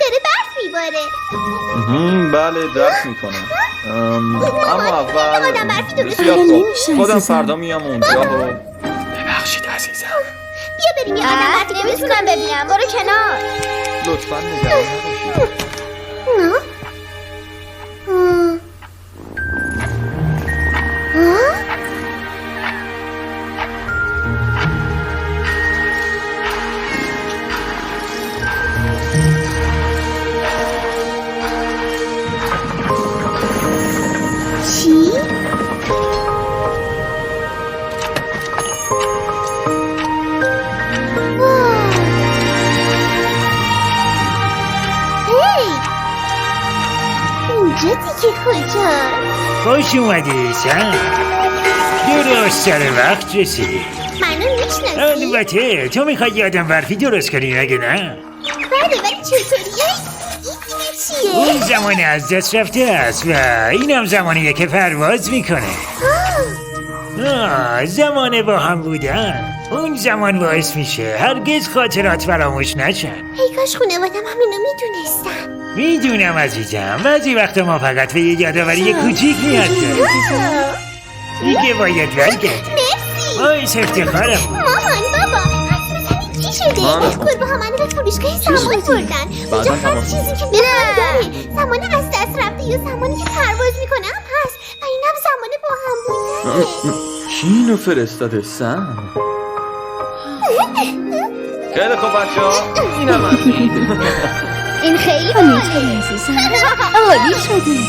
داره برف میباره. بله درست میکنم. اما اول آدم برفی درست بسیار کنه. خوب. نمیشه خودم عزیزم. فردا میام اونجا و ببخشید عزیزم. بیا بریم یه آدم برفی نمیتونم ببینم. برو کنار. لطفا نگران نباشید. چی؟ هی! اینجا دیگه کجاست؟ خوش اومدی سن درست سر وقت رسیدی. منو میشناسی؟ البته تو میخوای یه آدم برفی درست کنی مگه نه؟ بله ولی چطوریه؟ این چیه؟ اون زمان از دست رفته است و اینم زمانیه که پرواز میکنه. زمان با هم بودن اون زمان باعث میشه هرگز خاطرات فراموش نشن. ای کاش خانوادم همینو میدونستن. میدونم عزیزم بعضی وقتا ما فقط به یه یادآوری کوچیک نیاز داریم. دیگه باید برگردیم. مرسی. باعث افتخارم بود. مامان بابا حتما چی شده؟ گربه ها منو به فروشگاه سامان بردن. اونجا هر تمام. چیزی که بخوام داره. زمان از دست رفته یا زمانی که پرواز میکنم هست و اینم زمان با هم بودنه. کی اینو فرستاده سن؟ خیلی خوب بچه ها اینم از این خیلی همینطور عزیزم عالی شدی.